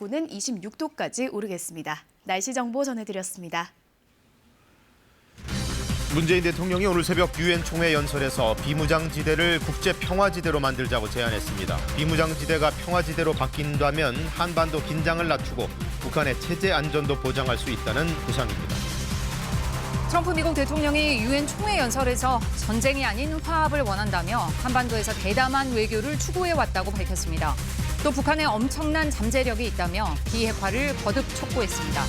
오는 26도까지 오르겠습니다. 날씨 정보 전해드렸습니다. 문재인 대통령이 오늘 새벽 유엔 총회 연설에서 비무장지대를 국제평화지대로 만들자고 제안했습니다. 비무장지대가 평화지대로 바뀐다면 한반도 긴장을 낮추고 북한의 체제 안전도 보장할 수 있다는 구상입니다. 트럼프 미국 대통령이 유엔 총회 연설에서 전쟁이 아닌 화합을 원한다며 한반도에서 대담한 외교를 추구해왔다고 밝혔습니다. 또 북한에 엄청난 잠재력이 있다며 비핵화를 거듭 촉구했습니다.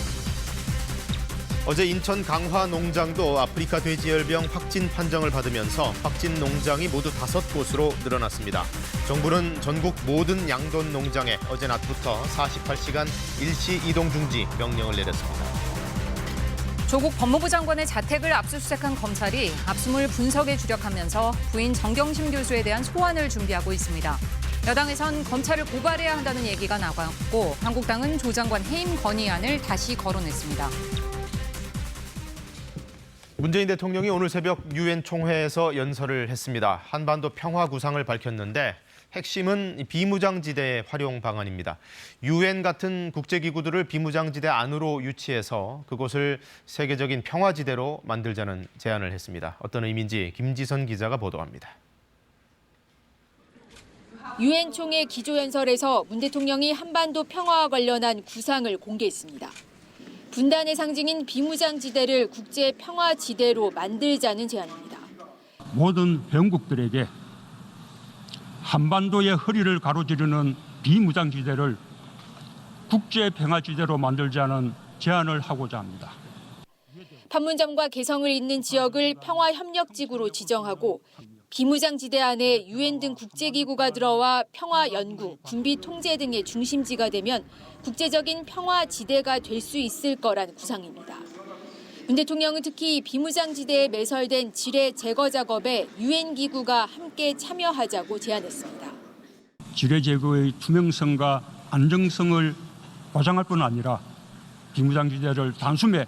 어제 인천 강화 농장도 아프리카 돼지열병 확진 판정을 받으면서 확진 농장이 모두 5곳으로 늘어났습니다. 정부는 전국 모든 양돈 농장에 어제 낮부터 48시간 일시 이동 중지 명령을 내렸습니다. 조국 법무부 장관의 자택을 압수수색한 검찰이 압수물 분석에 주력하면서 부인 정경심 교수에 대한 소환을 준비하고 있습니다. 여당에선 검찰을 고발해야 한다는 얘기가 나왔고 한국당은 조 장관 해임 건의안을 다시 거론했습니다. 문재인 대통령이 오늘 새벽 유엔 총회에서 연설을 했습니다. 한반도 평화 구상을 밝혔는데 핵심은 비무장지대의 활용 방안입니다. 유엔 같은 국제기구들을 비무장지대 안으로 유치해서 그곳을 세계적인 평화지대로 만들자는 제안을 했습니다. 어떤 의미인지 김지선 기자가 보도합니다. 유엔 총회 기조연설에서 문 대통령이 한반도 평화와 관련한 구상을 공개했습니다. 분단의 상징인 비무장지대를 국제평화지대로 만들자는 제안입니다. 모든 회원국들에게 한반도의 허리를 가로지르는 비무장지대를 국제평화지대로 만들자는 제안을 하고자 합니다. 판문점과 개성을 잇는 지역을 평화협력지구로 지정하고 비무장지대 안에 유엔 등 국제기구가 들어와 평화연구, 군비 통제 등의 중심지가 되면 국제적인 평화지대가 될 수 있을 거란 구상입니다. 문 대통령은 특히 비무장지대에 매설된 지뢰 제거 작업에 유엔 기구가 함께 참여하자고 제안했습니다. 지뢰 제거의 투명성과 안정성을 보장할 뿐 아니라 비무장지대를 단숨에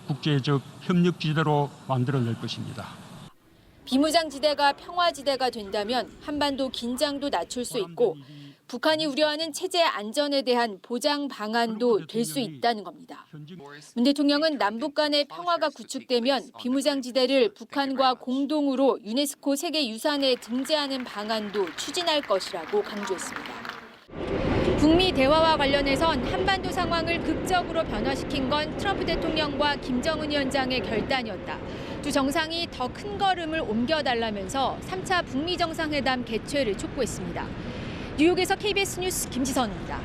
국제적 협력지대로 만들어낼 것입니다. 비무장지대가 평화지대가 된다면 한반도 긴장도 낮출 수 있고 북한이 우려하는 체제 안전에 대한 보장 방안도 될 수 있다는 겁니다. 문 대통령은 남북 간의 평화가 구축되면 비무장지대를 북한과 공동으로 유네스코 세계유산에 등재하는 방안도 추진할 것이라고 강조했습니다. 북미 대화와 관련해선 한반도 상황을 극적으로 변화시킨 건 트럼프 대통령과 김정은 위원장의 결단이었다. 두 정상이 더 큰 걸음을 옮겨달라면서 3차 북미 정상회담 개최를 촉구했습니다. 뉴욕에서 KBS 뉴스 김지선입니다.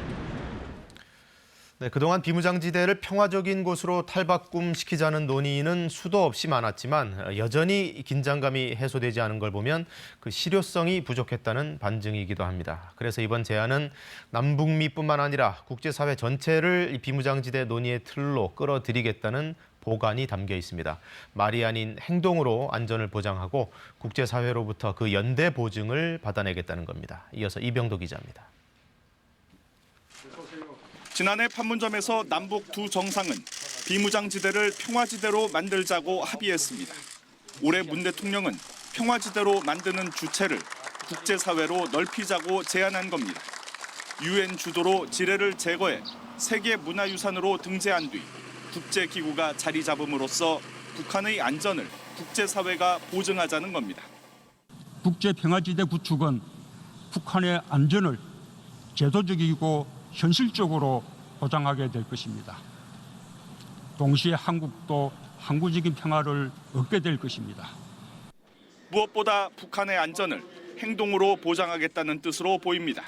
네, 그동안 비무장지대를 평화적인 곳으로 탈바꿈시키자는 논의는 수도 없이 많았지만 여전히 긴장감이 해소되지 않은 걸 보면 그 실효성이 부족했다는 반증이기도 합니다. 그래서 이번 제안은 남북미뿐만 아니라 국제사회 전체를 비무장지대 논의의 틀로 끌어들이겠다는 보관이 담겨 있습니다. 말이 아닌 행동으로 안전을 보장하고 국제사회로부터 그 연대 보증을 받아내겠다는 겁니다. 이어서 이병도 기자입니다. 지난해 판문점에서 남북 두 정상은 비무장지대를 평화지대로 만들자고 합의했습니다. 올해 문 대통령은 평화지대로 만드는 주체를 국제사회로 넓히자고 제안한 겁니다. 유엔 주도로 지뢰를 제거해 세계문화유산으로 등재한 뒤 국제기구가 자리 잡음으로써 북한의 안전을 국제사회가 보증하자는 겁니다. 국제평화지대 구축은 북한의 안전을 제도적이고 현실적으로 보장하게 될 것입니다. 동시에 한국도 항구적인 평화를 얻게 될 것입니다. 무엇보다 북한의 안전을 행동으로 보장하겠다는 뜻으로 보입니다.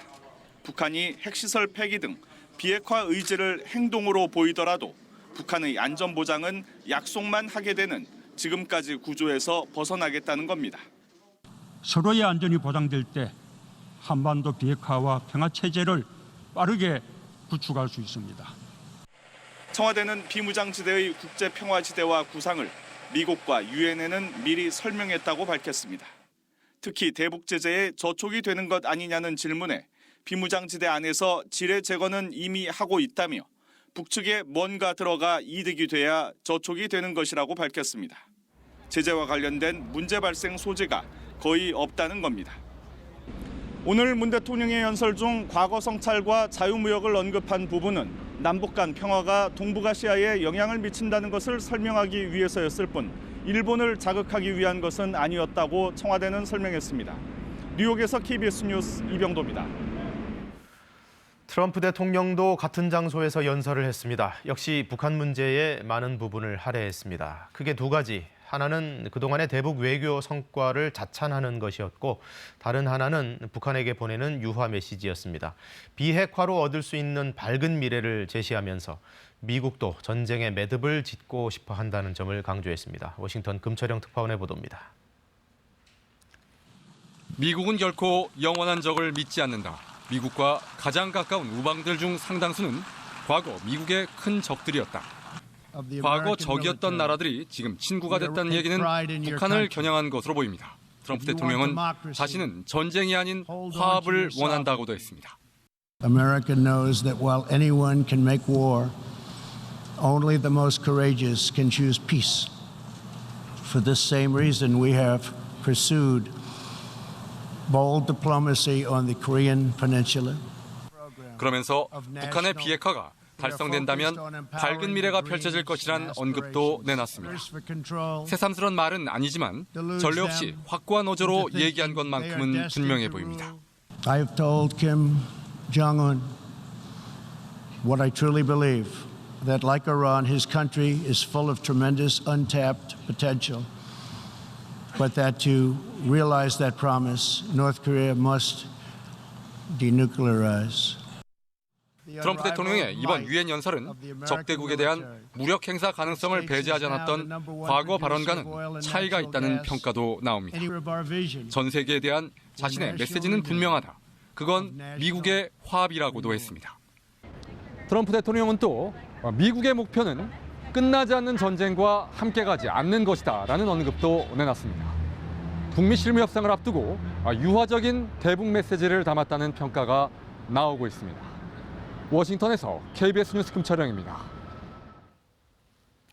북한이 핵시설 폐기 등 비핵화 의지를 행동으로 보이더라도 북한의 안전 보장은 약속만 하게 되는 지금까지 구조에서 벗어나겠다는 겁니다. 서로의 안전이 보장될 때 한반도 비핵화와 평화체제를 빠르게 구축할 수 있습니다. 청와대는 비무장지대의 국제평화지대와 구상을 미국과 유엔에는 미리 설명했다고 밝혔습니다. 특히 대북 제재에 저촉이 되는 것 아니냐는 질문에 비무장지대 안에서 지뢰 제거는 이미 하고 있다며 북측에 뭔가 들어가 이득이 돼야 저촉이 되는 것이라고 밝혔습니다. 제재와 관련된 문제 발생 소지가 거의 없다는 겁니다. 오늘 문 대통령의 연설 중 과거 성찰과 자유무역을 언급한 부분은 남북 간 평화가 동북아시아에 영향을 미친다는 것을 설명하기 위해서였을 뿐 일본을 자극하기 위한 것은 아니었다고 청와대는 설명했습니다. 뉴욕에서 KBS 뉴스 이병도입니다. 트럼프 대통령도 같은 장소에서 연설을 했습니다. 역시 북한 문제에 많은 부분을 할애했습니다. 크게 두 가지. 하나는 그동안의 대북 외교 성과를 자찬하는 것이었고 다른 하나는 북한에게 보내는 유화 메시지였습니다. 비핵화로 얻을 수 있는 밝은 미래를 제시하면서 미국도 전쟁의 매듭을 짓고 싶어 한다는 점을 강조했습니다. 워싱턴 금철영 특파원의 보도입니다. 미국은 결코 영원한 적을 믿지 않는다. 미국과 가장 가까운 우방들 중 상당수는 과거 미국의 큰 적들이었다. 과거 적이었던 나라들이 지금 친구가 됐다는 얘기는 북한을 겨냥한 것으로 보입니다. 트럼프 대통령은 자신은 전쟁이 아닌 화합을 원한다고도 했습니다. America knows that while anyone can make war, only the most courageous can choose peace. For this same reason, we have pursued bold diplomacy on the Korean Peninsula. 그러면서 북한의 비핵화가 달성된다면 밝은 미래가 펼쳐질 것이란 언급도 내놨습니다. 새삼스런 말은 아니지만 전례 없이 확고한 어조로 얘기한 것만큼은 분명해 보입니다. I have told Kim Jong-un what I truly believe, that like Iran, his country is full of tremendous untapped potential, but that to realize that promise, North Korea must denuclearize. 트럼프 대통령의 이번 유엔 연설은 적대국에 대한 무력 행사 가능성을 배제하지 않았던 과거 발언과는 차이가 있다는 평가도 나옵니다. 전 세계에 대한 자신의 메시지는 분명하다. 그건 미국의 화합이라고도 했습니다. 트럼프 대통령은 또 미국의 목표는 끝나지 않는 전쟁과 함께 가지 않는 것이다라는 언급도 내놨습니다. 북미 실무 협상을 앞두고 유화적인 대북 메시지를 담았다는 평가가 나오고 있습니다. 워싱턴에서 KBS 뉴스 금철영입니다.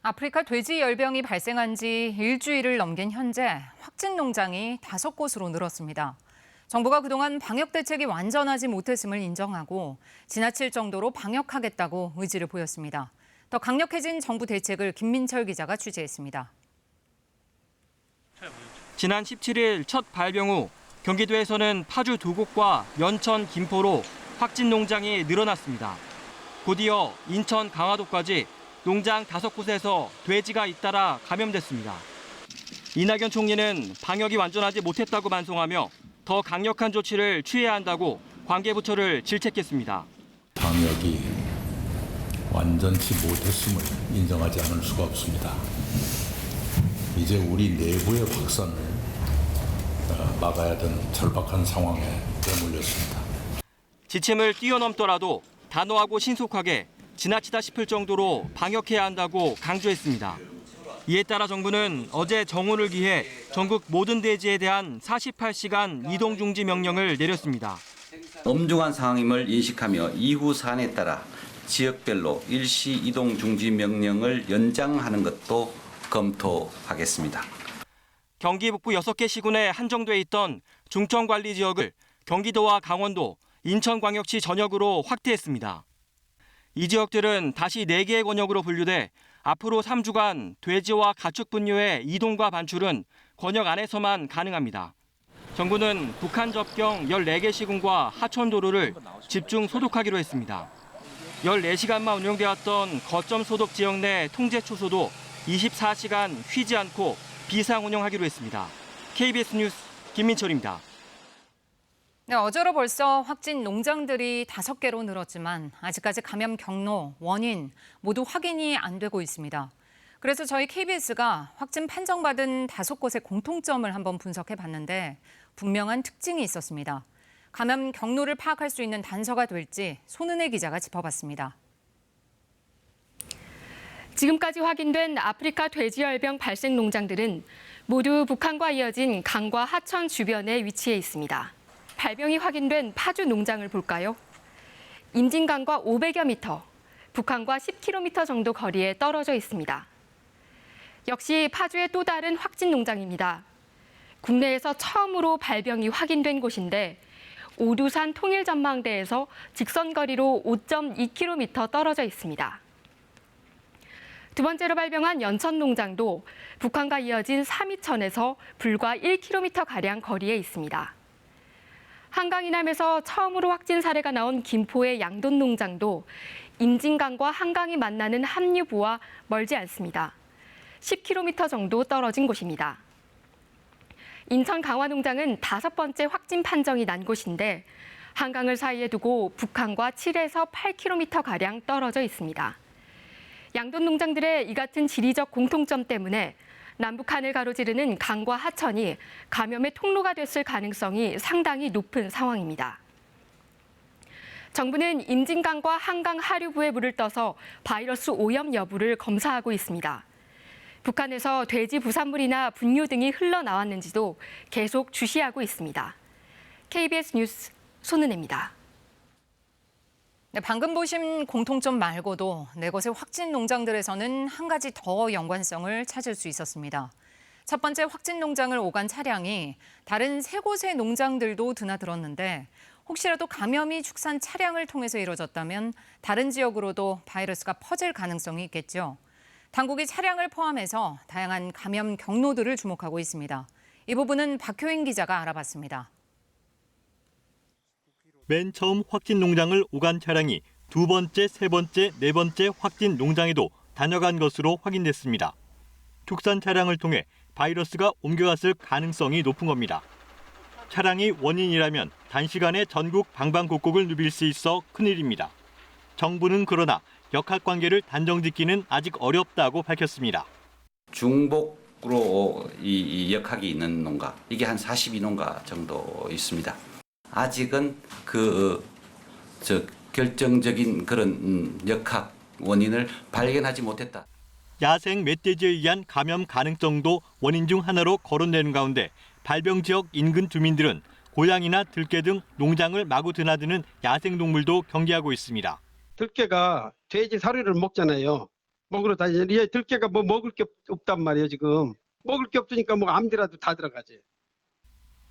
아프리카 돼지 열병이 발생한 지 일주일을 넘긴 현재 확진 농장이 5곳으로 늘었습니다. 정부가 그동안 방역 대책이 완전하지 못했음을 인정하고 지나칠 정도로 방역하겠다고 의지를 보였습니다. 더 강력해진 정부 대책을 김민철 기자가 취재했습니다. 지난 17일 첫 발병 후 경기도에서는 파주 2곳과 연천, 김포로 확진 농장이 늘어났습니다. 곧이어 인천, 강화도까지 농장 5곳에서 돼지가 잇따라 감염됐습니다. 이낙연 총리는 방역이 완전하지 못했다고 반성하며 더 강력한 조치를 취해야 한다고 관계부처를 질책했습니다. 방역이 완전치 못했음을 인정하지 않을 수가 없습니다. 이제 우리 내부의 확산을 막아야 되는 절박한 상황에 내몰렸습니다. 지침을 뛰어넘더라도 단호하고 신속하게 지나치다 싶을 정도로 방역해야 한다고 강조했습니다. 이에 따라 정부는 어제 정오를 기해 전국 모든 대지에 대한 48시간 이동 중지 명령을 내렸습니다. 엄중한 상황임을 인식하며 이후 사안에 따라 지역별로 일시 이동 중지 명령을 연장하는 것도 검토하겠습니다. 경기 북부 6개 시군에 한정돼 있던 중청 관리 지역을 경기도와 강원도, 인천광역시 전역으로 확대했습니다. 이 지역들은 다시 4개의 권역으로 분류돼 앞으로 3주간 돼지와 가축 분뇨의 이동과 반출은 권역 안에서만 가능합니다. 정부는 북한 접경 14개 시군과 하천도로를 집중 소독하기로 했습니다. 14시간만 운영되었던 거점 소독 지역 내 통제 초소도 24시간 쉬지 않고 비상 운영하기로 했습니다. KBS 뉴스 김민철입니다. 네, 어제로 벌써 확진 농장들이 5개로 늘었지만 아직까지 감염 경로, 원인 모두 확인이 안 되고 있습니다. 그래서 저희 KBS가 확진 판정받은 5곳의 공통점을 한번 분석해 봤는데 분명한 특징이 있었습니다. 감염 경로를 파악할 수 있는 단서가 될지 손은혜 기자가 짚어봤습니다. 지금까지 확인된 아프리카 돼지열병 발생 농장들은 모두 북한과 이어진 강과 하천 주변에 위치해 있습니다. 발병이 확인된 파주 농장을 볼까요? 임진강과 500여 미터, 북한과 10km 정도 거리에 떨어져 있습니다. 역시 파주의 또 다른 확진 농장입니다. 국내에서 처음으로 발병이 확인된 곳인데 오두산 통일전망대에서 직선거리로 5.2km 떨어져 있습니다. 두 번째로 발병한 연천농장도 북한과 이어진 삼이천에서 불과 1km가량 거리에 있습니다. 한강 이남에서 처음으로 확진 사례가 나온 김포의 양돈농장도 임진강과 한강이 만나는 합류부와 멀지 않습니다. 10km 정도 떨어진 곳입니다. 인천 강화농장은 5번째 확진 판정이 난 곳인데 한강을 사이에 두고 북한과 7에서 8km가량 떨어져 있습니다. 양돈 농장들의 이 같은 지리적 공통점 때문에 남북한을 가로지르는 강과 하천이 감염의 통로가 됐을 가능성이 상당히 높은 상황입니다. 정부는 임진강과 한강 하류부에 물을 떠서 바이러스 오염 여부를 검사하고 있습니다. 북한에서 돼지 부산물이나 분유 등이 흘러나왔는지도 계속 주시하고 있습니다. KBS 뉴스 손은혜입니다. 네, 방금 보신 공통점 말고도 네 곳의 확진 농장들에서는 한 가지 더 연관성을 찾을 수 있었습니다. 첫 번째 확진 농장을 오간 차량이 다른 3곳의 농장들도 드나들었는데 혹시라도 감염이 축산 차량을 통해서 이루어졌다면 다른 지역으로도 바이러스가 퍼질 가능성이 있겠죠. 당국이 차량을 포함해서 다양한 감염 경로들을 주목하고 있습니다. 이 부분은 박효인 기자가 알아봤습니다. 맨 처음 확진 농장을 오간 차량이 두 번째, 세 번째, 네 번째 확진 농장에도 다녀간 것으로 확인됐습니다. 축산 차량을 통해 바이러스가 옮겨갔을 가능성이 높은 겁니다. 차량이 원인이라면 단시간에 전국 방방곡곡을 누빌 수 있어 큰일입니다. 정부는 그러나 역학관계를 단정짓기는 아직 어렵다고 밝혔습니다. 중복으로 이 역학이 있는 농가, 이게 한 42농가 정도 있습니다. 아직은 결정적인 그런 역학 원인을 발견하지 못했다. 야생 멧돼지에 의한 감염 가능성도 원인 중 하나로 거론되는 가운데 발병 지역 인근 주민들은 고양이나 들개 등 농장을 마구 드나드는 야생동물도 경계하고 있습니다. 들개가 돼지 사료를 먹잖아요. 먹으러 다니는데 들개가 뭐 먹을 게 없단 말이에요. 지금 먹을 게 없으니까 뭐 아무데라도 다 들어가지.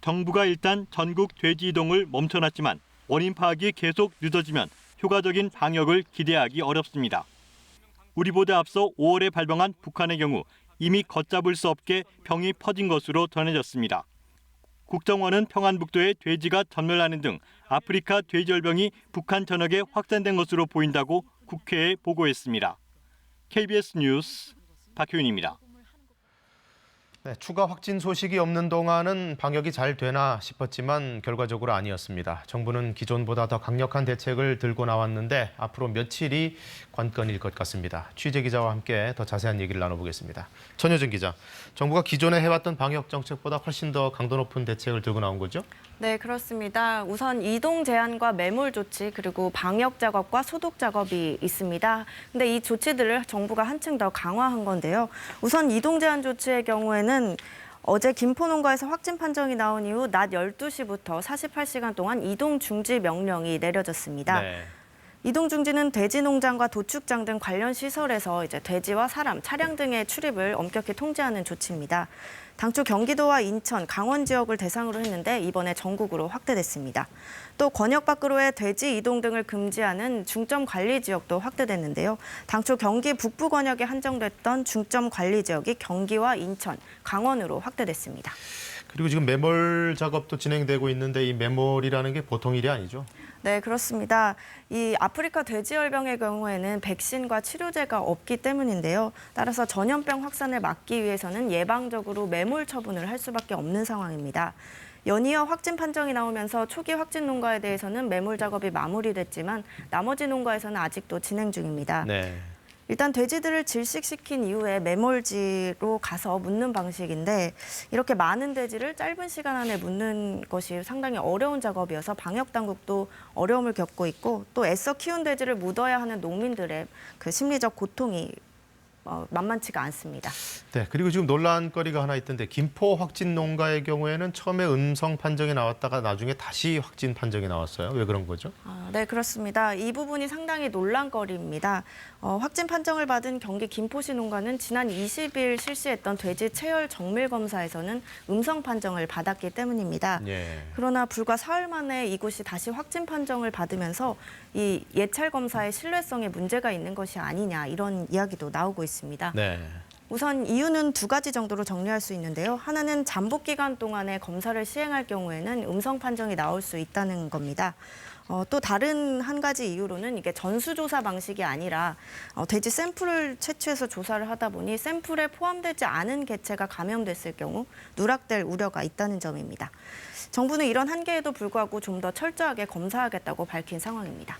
정부가 일단 전국 돼지 이동을 멈춰놨지만 원인 파악이 계속 늦어지면 효과적인 방역을 기대하기 어렵습니다. 우리보다 앞서 5월에 발병한 북한의 경우 이미 걷잡을 수 없게 병이 퍼진 것으로 전해졌습니다. 국정원은 평안북도에 돼지가 전멸하는 등 아프리카 돼지열병이 북한 전역에 확산된 것으로 보인다고 국회에 보고했습니다. KBS 뉴스 박효인입니다. 네, 추가 확진 소식이 없는 동안은 방역이 잘 되나 싶었지만 결과적으로 아니었습니다. 정부는 기존보다 더 강력한 대책을 들고 나왔는데 앞으로 며칠이 관건일 것 같습니다. 취재 기자와 함께 더 자세한 얘기를 나눠보겠습니다. 전효정 기자, 정부가 기존에 해왔던 방역 정책보다 훨씬 더 강도 높은 대책을 들고 나온 거죠? 네, 그렇습니다. 우선 이동 제한과 매몰 조치 그리고 방역 작업과 소독 작업이 있습니다. 근데 이 조치들을 정부가 한층 더 강화한 건데요. 우선 이동 제한 조치의 경우에는 어제 김포 농가에서 확진 판정이 나온 이후 낮 12시부터 48시간 동안 이동 중지 명령이 내려졌습니다. 네. 이동 중지는 돼지 농장과 도축장 등 관련 시설에서 이제 돼지와 사람, 차량 등의 출입을 엄격히 통제하는 조치입니다. 당초 경기도와 인천, 강원 지역을 대상으로 했는데 이번에 전국으로 확대됐습니다. 또 권역 밖으로의 돼지 이동 등을 금지하는 중점 관리 지역도 확대됐는데요. 당초 경기 북부 권역에 한정됐던 중점 관리 지역이 경기와 인천, 강원으로 확대됐습니다. 그리고 지금 매몰 작업도 진행되고 있는데 이 매몰이라는 게 보통 일이 아니죠? 네, 그렇습니다. 이 아프리카 돼지열병의 경우에는 백신과 치료제가 없기 때문인데요. 따라서 전염병 확산을 막기 위해서는 예방적으로 매몰 처분을 할 수밖에 없는 상황입니다. 연이어 확진 판정이 나오면서 초기 확진 농가에 대해서는 매몰 작업이 마무리됐지만 나머지 농가에서는 아직도 진행 중입니다. 네. 일단 돼지들을 질식시킨 이후에 매몰지로 가서 묻는 방식인데 이렇게 많은 돼지를 짧은 시간 안에 묻는 것이 상당히 어려운 작업이어서 방역 당국도 어려움을 겪고 있고 또 애써 키운 돼지를 묻어야 하는 농민들의 그 심리적 고통이 만만치가 않습니다. 네, 그리고 지금 논란거리가 하나 있던데 김포 확진 농가의 경우에는 처음에 음성 판정이 나왔다가 나중에 다시 확진 판정이 나왔어요. 왜 그런 거죠? 네, 그렇습니다. 이 부분이 상당히 논란거리입니다. 확진 판정을 받은 경기 김포시 농가는 지난 20일 실시했던 돼지 체열 정밀 검사에서는 음성 판정을 받았기 때문입니다. 예. 그러나 불과 사흘 만에 이곳이 다시 확진 판정을 받으면서 이 예찰 검사의 신뢰성에 문제가 있는 것이 아니냐 이런 이야기도 나오고 있습니다. 네. 우선 이유는 두 가지 정도로 정리할 수 있는데요. 하나는 잠복 기간 동안에 검사를 시행할 경우에는 음성 판정이 나올 수 있다는 겁니다. 또 다른 한 가지 이유로는 이게 전수조사 방식이 아니라 돼지 샘플을 채취해서 조사를 하다 보니 샘플에 포함되지 않은 개체가 감염됐을 경우 누락될 우려가 있다는 점입니다. 정부는 이런 한계에도 불구하고 좀 더 철저하게 검사하겠다고 밝힌 상황입니다.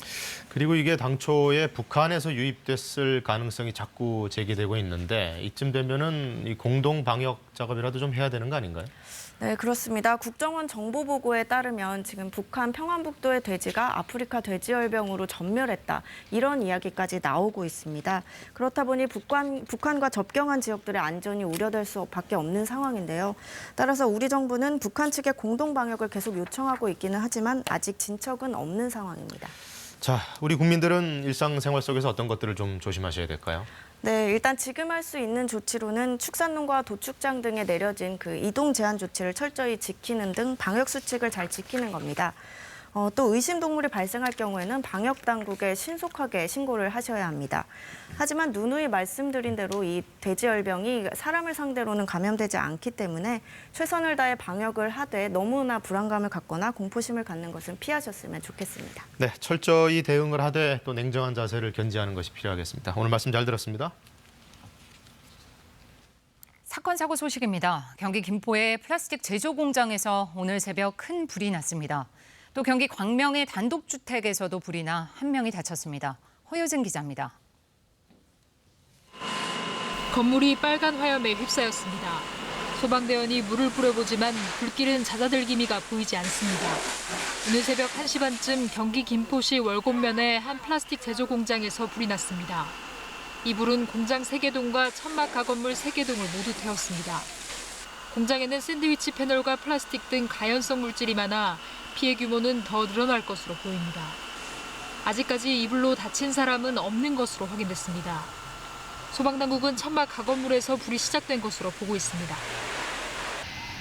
그리고 이게 당초에 북한에서 유입됐을 가능성이 자꾸 제기되고 있는데 이쯤 되면은 이 공동 방역 작업이라도 좀 해야 되는 거 아닌가요? 네, 그렇습니다. 국정원 정보보고에 따르면 지금 북한 평안북도의 돼지가 아프리카 돼지열병으로 전멸했다. 이런 이야기까지 나오고 있습니다. 그렇다 보니 북한과 접경한 지역들의 안전이 우려될 수밖에 없는 상황인데요. 따라서 우리 정부는 북한 측에 공동 방역을 계속 요청하고 있기는 하지만 아직 진척은 없는 상황입니다. 자, 우리 국민들은 일상생활 속에서 어떤 것들을 좀 조심하셔야 될까요? 네, 일단 지금 할 수 있는 조치로는 축산농가 도축장 등에 내려진 그 이동 제한 조치를 철저히 지키는 등 방역 수칙을 잘 지키는 겁니다. 또 의심 동물이 발생할 경우에는 방역 당국에 신속하게 신고를 하셔야 합니다. 하지만 누누이 말씀드린 대로 이 돼지열병이 사람을 상대로는 감염되지 않기 때문에 최선을 다해 방역을 하되 너무나 불안감을 갖거나 공포심을 갖는 것은 피하셨으면 좋겠습니다. 네, 철저히 대응을 하되 또 냉정한 자세를 견지하는 것이 필요하겠습니다. 오늘 말씀 잘 들었습니다. 사건 사고 소식입니다. 경기 김포의 플라스틱 제조 공장에서 오늘 새벽 큰 불이 났습니다. 또 경기 광명의 단독주택에서도 불이 나 한 명이 다쳤습니다. 허효진 기자입니다. 건물이 빨간 화염에 휩싸였습니다. 소방대원이 물을 뿌려보지만 불길은 잦아들 기미가 보이지 않습니다. 오늘 새벽 1시 반쯤 경기 김포시 월곡면의 한 플라스틱 제조 공장에서 불이 났습니다. 이 불은 공장 3개동과 천막 가건물 3개동을 모두 태웠습니다. 공장에는 샌드위치 패널과 플라스틱 등 가연성 물질이 많아 피해 규모는 더 늘어날 것으로 보입니다. 아직까지 이 불로 다친 사람은 없는 것으로 확인됐습니다. 소방당국은 천막 가건물에서 불이 시작된 것으로 보고 있습니다.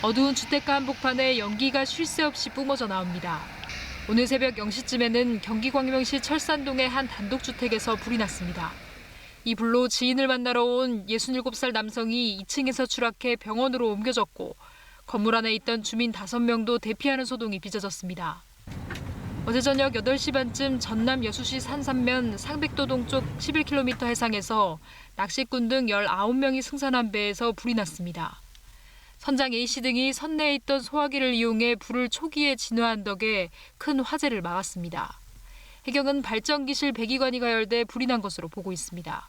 어두운 주택가 한복판에 연기가 쉴 새 없이 뿜어져 나옵니다. 오늘 새벽 0시쯤에는 경기 광명시 철산동의 한 단독주택에서 불이 났습니다. 이 불로 지인을 만나러 온 67살 남성이 2층에서 추락해 병원으로 옮겨졌고 건물 안에 있던 주민 5명도 대피하는 소동이 빚어졌습니다. 어제 저녁 8시 반쯤 전남 여수시 산산면 상백도 동쪽 11km 해상에서 낚시꾼 등 19명이 승선한 배에서 불이 났습니다. 선장 A씨 등이 선내에 있던 소화기를 이용해 불을 초기에 진화한 덕에 큰 화재를 막았습니다. 해경은 발전기실 배기관이 가열돼 불이 난 것으로 보고 있습니다.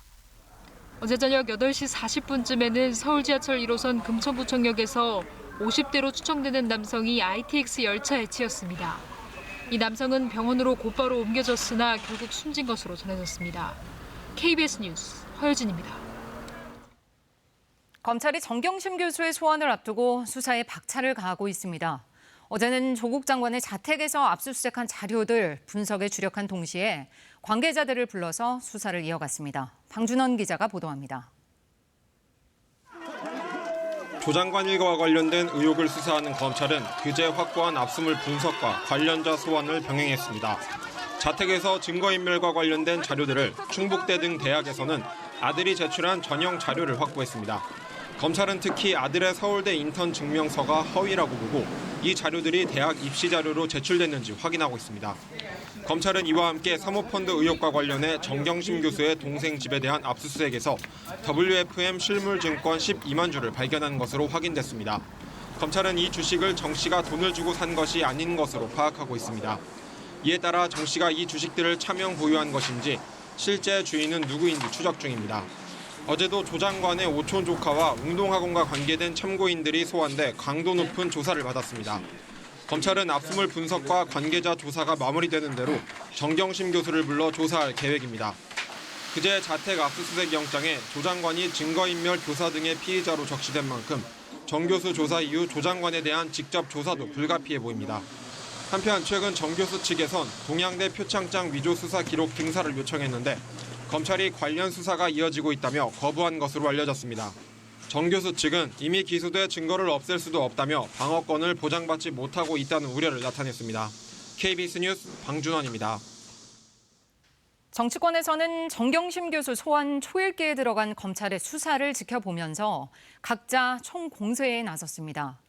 어제 저녁 8시 40분쯤에는 서울 지하철 1호선 금천구청역에서 50대로 추정되는 남성이 ITX 열차에 치였습니다. 이 남성은 병원으로 곧바로 옮겨졌으나 결국 숨진 것으로 전해졌습니다. KBS 뉴스 허효진입니다. 검찰이 정경심 교수의 소환을 앞두고 수사에 박차를 가하고 있습니다. 어제는 조국 장관의 자택에서 압수수색한 자료들 분석에 주력한 동시에 관계자들을 불러서 수사를 이어갔습니다. 방준원 기자가 보도합니다. 조 장관 일가와 관련된 의혹을 수사하는 검찰은 그제 확보한 압수물 분석과 관련자 소환을 병행했습니다. 자택에서 증거인멸과 관련된 자료들을 충북대 등 대학에서는 아들이 제출한 전형 자료를 확보했습니다. 검찰은 특히 아들의 서울대 인턴 증명서가 허위라고 보고 이 자료들이 대학 입시 자료로 제출됐는지 확인하고 있습니다. 검찰은 이와 함께 사모펀드 의혹과 관련해 정경심 교수의 동생 집에 대한 압수수색에서 WFM 실물증권 12만 주를 발견한 것으로 확인됐습니다. 검찰은 이 주식을 정 씨가 돈을 주고 산 것이 아닌 것으로 파악하고 있습니다. 이에 따라 정 씨가 이 주식들을 차명 보유한 것인지 실제 주인은 누구인지 추적 중입니다. 어제도 조 장관의 오촌 조카와 웅동학원과 관계된 참고인들이 소환돼 강도 높은 조사를 받았습니다. 검찰은 압수물 분석과 관계자 조사가 마무리되는 대로 정경심 교수를 불러 조사할 계획입니다. 그제 자택 압수수색 영장에 조 장관이 증거인멸 교사 등의 피의자로 적시된 만큼 정 교수 조사 이후 조 장관에 대한 직접 조사도 불가피해 보입니다. 한편 최근 정 교수 측에선 동양대 표창장 위조 수사 기록 등사를 요청했는데 검찰이 관련 수사가 이어지고 있다며 거부한 것으로 알려졌습니다. 정 교수 측은 이미 기소돼 증거를 없앨 수도 없다며 방어권을 보장받지 못하고 있다는 우려를 나타냈습니다. KBS 뉴스 방준원입니다. 정치권에서는 정경심 교수 소환 초읽기에 들어간 검찰의 수사를 지켜보면서 각자 총공세에 나섰습니다.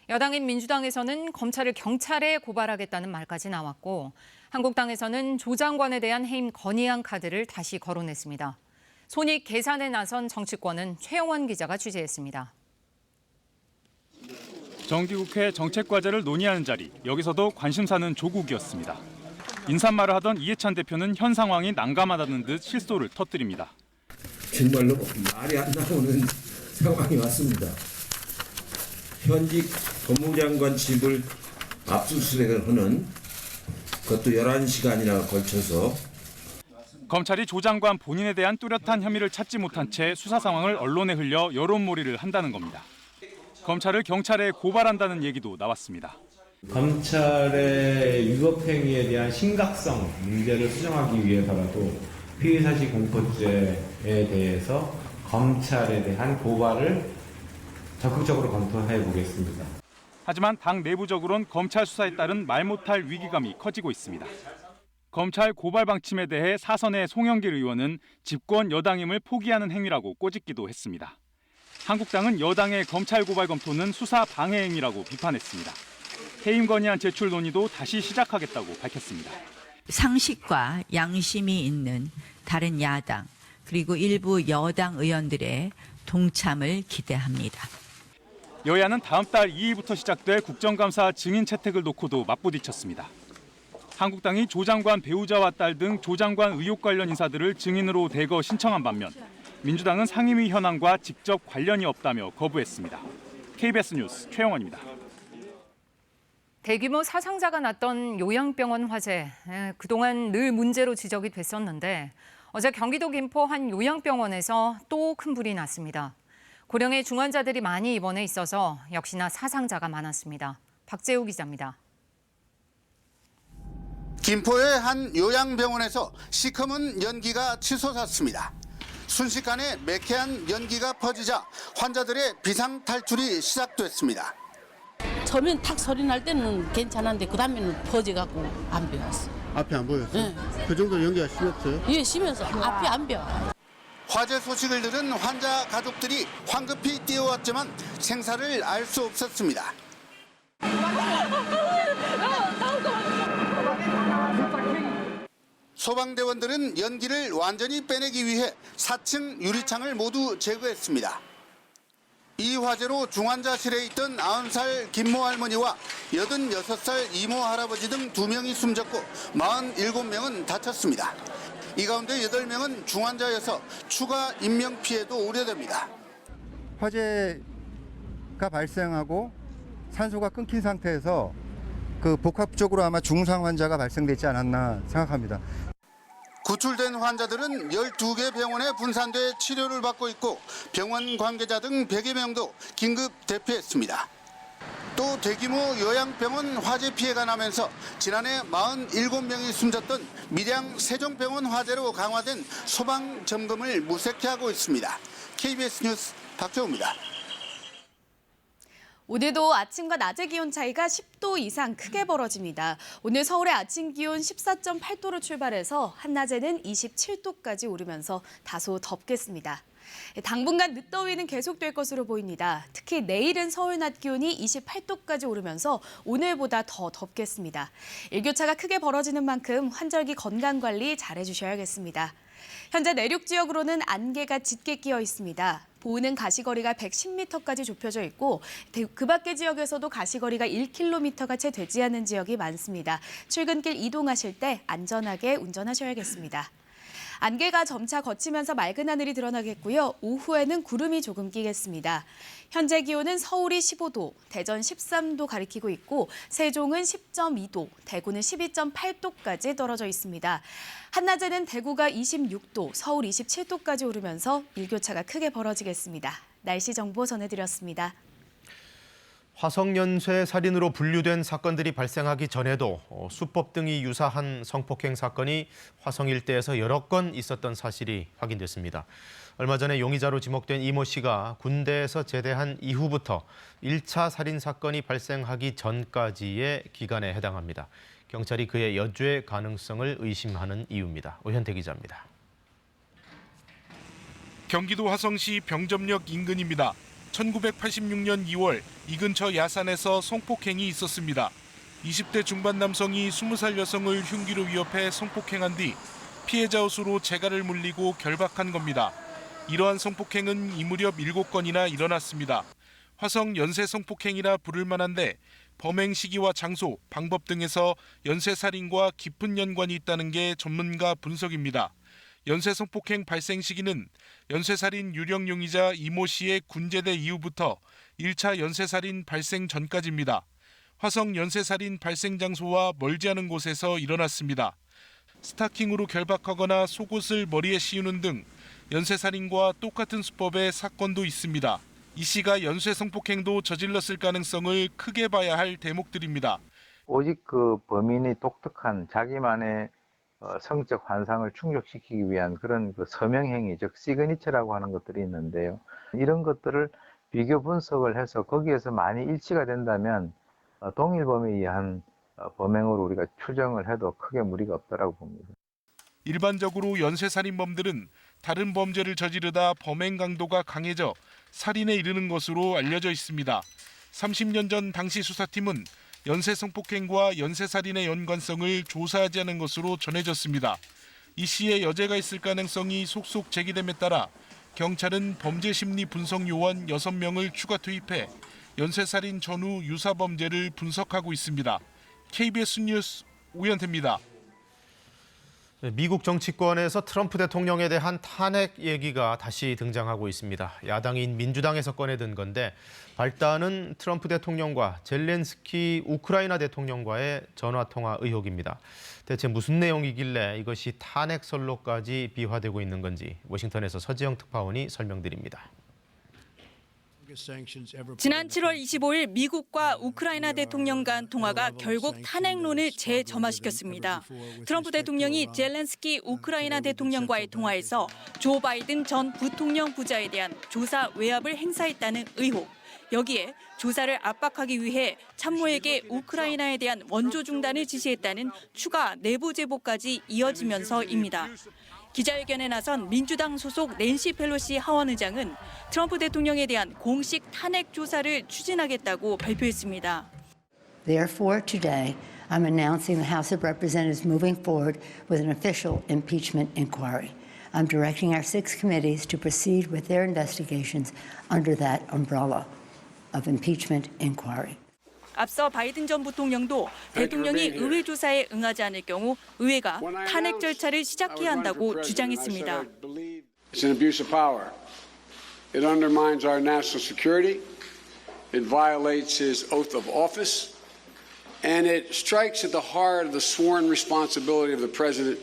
여당인 민주당에서는 검찰을 경찰에 고발하겠다는 말까지 나왔고 한국당에서는 조 장관에 대한 해임 건의안 카드를 다시 거론했습니다. 손익 계산에 나선 정치권은 최영원 기자가 취재했습니다. 정기국회 정책과제를 논의하는 자리, 여기서도 관심사는 조국이었습니다. 인사말을 하던 이해찬 대표는 현 상황이 난감하다는 듯 실소를 터뜨립니다. 정말로 말이 안 나오는 상황이 왔습니다. 현직 법무장관 집을 압수수색을 하는 그것도 11시간이나 걸쳐서 검찰이 조 장관 본인에 대한 뚜렷한 혐의를 찾지 못한 채 수사 상황을 언론에 흘려 여론몰이를 한다는 겁니다. 검찰을 경찰에 고발한다는 얘기도 나왔습니다. 검찰의 위법행위에 대한 심각성 문제를 수정하기 위해서라도 피의사실 공포죄에 대해서 검찰에 대한 고발을 적극적으로 검토해 보겠습니다. 하지만 당 내부적으로는 검찰 수사에 따른 말 못할 위기감이 커지고 있습니다. 검찰 고발 방침에 대해 사선의 송영길 의원은 집권 여당임을 포기하는 행위라고 꼬집기도 했습니다. 한국당은 여당의 검찰 고발 검토는 수사 방해 행위라고 비판했습니다. 해임 건의안 제출 논의도 다시 시작하겠다고 밝혔습니다. 상식과 양심이 있는 다른 야당 그리고 일부 여당 의원들의 동참을 기대합니다. 여야는 다음 달 2일부터 시작될 국정감사 증인 채택을 놓고도 맞부딪혔습니다. 한국당이 조 장관 배우자와 딸 등 조 장관 의혹 관련 인사들을 증인으로 대거 신청한 반면 민주당은 상임위 현황과 직접 관련이 없다며 거부했습니다. KBS 뉴스 최영원입니다. 대규모 사상자가 났던 요양병원 화재, 그동안 늘 문제로 지적이 됐었는데 어제 경기도 김포 한 요양병원에서 또 큰 불이 났습니다. 고령의 중환자들이 많이 입원해 있어서 역시나 사상자가 많았습니다. 박재우 기자입니다. 김포의 한 요양병원에서 시커먼 연기가 치솟았습니다. 순식간에 매캐한 연기가 퍼지자 환자들의 비상탈출이 시작됐습니다. 처음엔 탁 소리 날 때는 괜찮았는데 그 다음에는 퍼져갖고 안 배웠어. 앞이 안 보였어요? 네. 그 정도 연기가 심했어요? 예, 심해서 앞이 안 배워. 화재 소식을 들은 환자 가족들이 황급히 뛰어왔지만 생사를 알 수 없었습니다. 소방대원들은 연기를 완전히 빼내기 위해 4층 유리창을 모두 제거했습니다. 이 화재로 중환자실에 있던 90살 김모 할머니와 86살 이모 할아버지 등 2명이 숨졌고 47명은 다쳤습니다. 이 가운데 8명은 중환자여서 추가 인명 피해도 우려됩니다. 화재가 발생하고 산소가 끊긴 상태에서 그 복합적으로 아마 중상 환자가 발생되지 않았나 생각합니다. 구출된 환자들은 12개 병원에 분산돼 치료를 받고 있고 병원 관계자 등 100여 명도 긴급 대피했습니다. 또 대규모 요양병원 화재 피해가 나면서 지난해 47명이 숨졌던 밀양 세종병원 화재로 강화된 소방 점검을 무색해하고 있습니다. KBS 뉴스 박재우입니다. 오늘도 아침과 낮의 기온 차이가 10도 이상 크게 벌어집니다. 오늘 서울의 아침 기온 14.8도로 출발해서 한낮에는 27도까지 오르면서 다소 덥겠습니다. 당분간 늦더위는 계속될 것으로 보입니다. 특히 내일은 서울 낮 기온이 28도까지 오르면서 오늘보다 더 덥겠습니다. 일교차가 크게 벌어지는 만큼 환절기 건강관리 잘해주셔야겠습니다. 현재 내륙 지역으로는 안개가 짙게 끼어 있습니다. 보이는 가시거리가 110m까지 좁혀져 있고 그 밖의 지역에서도 가시거리가 1km가 채 되지 않는 지역이 많습니다. 출근길 이동하실 때 안전하게 운전하셔야겠습니다. 안개가 점차 걷히면서 맑은 하늘이 드러나겠고요. 오후에는 구름이 조금 끼겠습니다. 현재 기온은 서울이 15도, 대전 13도 가리키고 있고 세종은 10.2도, 대구는 12.8도까지 떨어져 있습니다. 한낮에는 대구가 26도, 서울 27도까지 오르면서 일교차가 크게 벌어지겠습니다. 날씨 정보 전해드렸습니다. 화성 연쇄살인으로 분류된 사건들이 발생하기 전에도 수법 등이 유사한 성폭행 사건이 화성 일대에서 여러 건 있었던 사실이 확인됐습니다. 얼마 전에 용의자로 지목된 이모 씨가 군대에서 제대한 이후부터 1차 살인 사건이 발생하기 전까지의 기간에 해당합니다. 경찰이 그의 여죄 가능성을 의심하는 이유입니다. 오현태 기자입니다. 경기도 화성시 병점역 인근입니다. 1986년 2월 이 근처 야산에서 성폭행이 있었습니다. 20대 중반 남성이 20살 여성을 흉기로 위협해 성폭행한 뒤 피해자 옷으로 재갈을 물리고 결박한 겁니다. 이러한 성폭행은 이 무렵 7건이나 일어났습니다. 화성 연쇄 성폭행이라 부를 만한데 범행 시기와 장소, 방법 등에서 연쇄살인과 깊은 연관이 있다는 게 전문가 분석입니다. 연쇄 성폭행 발생 시기는 연쇄살인 유령 용의자 이모 씨의 군제대 이후부터 1차 연쇄살인 발생 전까지입니다. 화성 연쇄살인 발생 장소와 멀지 않은 곳에서 일어났습니다. 스타킹으로 결박하거나 속옷을 머리에 씌우는 등 연쇄살인과 똑같은 수법의 사건도 있습니다. 이 씨가 연쇄 성폭행도 저질렀을 가능성을 크게 봐야 할 대목들입니다. 오직 그 범인이 독특한 자기만의 성적 환상을 충족시키기 위한 그런 그 서명행위, 즉 시그니처라고 하는 것들이 있는데요. 이런 것들을 비교 분석을 해서 거기에서 많이 일치가 된다면 동일 범위에 의한 범행으로 우리가 추정을 해도 크게 무리가 없다라고 봅니다. 일반적으로 연쇄살인범들은 다른 범죄를 저지르다 범행 강도가 강해져 살인에 이르는 것으로 알려져 있습니다. 30년 전 당시 수사팀은 연쇄 성폭행과 연쇄살인의 연관성을 조사하지 않은 것으로 전해졌습니다. 이 씨의 여죄가 있을 가능성이 속속 제기됨에 따라 경찰은 범죄심리 분석 요원 6명을 추가 투입해 연쇄살인 전후 유사 범죄를 분석하고 있습니다. KBS 뉴스 오현태입니다. 미국 정치권에서 트럼프 대통령에 대한 탄핵 얘기가 다시 등장하고 있습니다. 야당인 민주당에서 꺼내든 건데 발단은 트럼프 대통령과 젤렌스키 우크라이나 대통령과의 전화통화 의혹입니다. 대체 무슨 내용이길래 이것이 탄핵설로까지 비화되고 있는 건지 워싱턴에서 서지영 특파원이 설명드립니다. 지난 7월 25일 미국과 우크라이나 대통령 간 통화가 결국 탄핵론을 재점화시켰습니다. 트럼프 대통령이 젤렌스키 우크라이나 대통령과의 통화에서 조 바이든 전 부통령 부자에 대한 조사 외압을 행사했다는 의혹. 여기에 조사를 압박하기 위해 참모에게 우크라이나에 대한 원조 중단을 지시했다는 추가 내부 제보까지 이어지면서입니다. 기자회견에 나선 민주당 소속 낸시 펠로시 하원의장은 트럼프 대통령에 대한 공식 탄핵 조사를 추진하겠다고 발표했습니다. Therefore, today, I'm announcing the House of Representatives moving forward with an official impeachment inquiry. I'm directing our 6 committees to proceed with their investigations under that umbrella of impeachment inquiry. 앞서 바이든 전 부통령도 대통령이 의회 조사에 응하지 않을 경우 의회가 탄핵 절차를 시작해야 한다고 주장했습니다. It's an abuse of power. It undermines our national security. It violates his oath of office. And it strikes at the heart of the sworn responsibility of the president.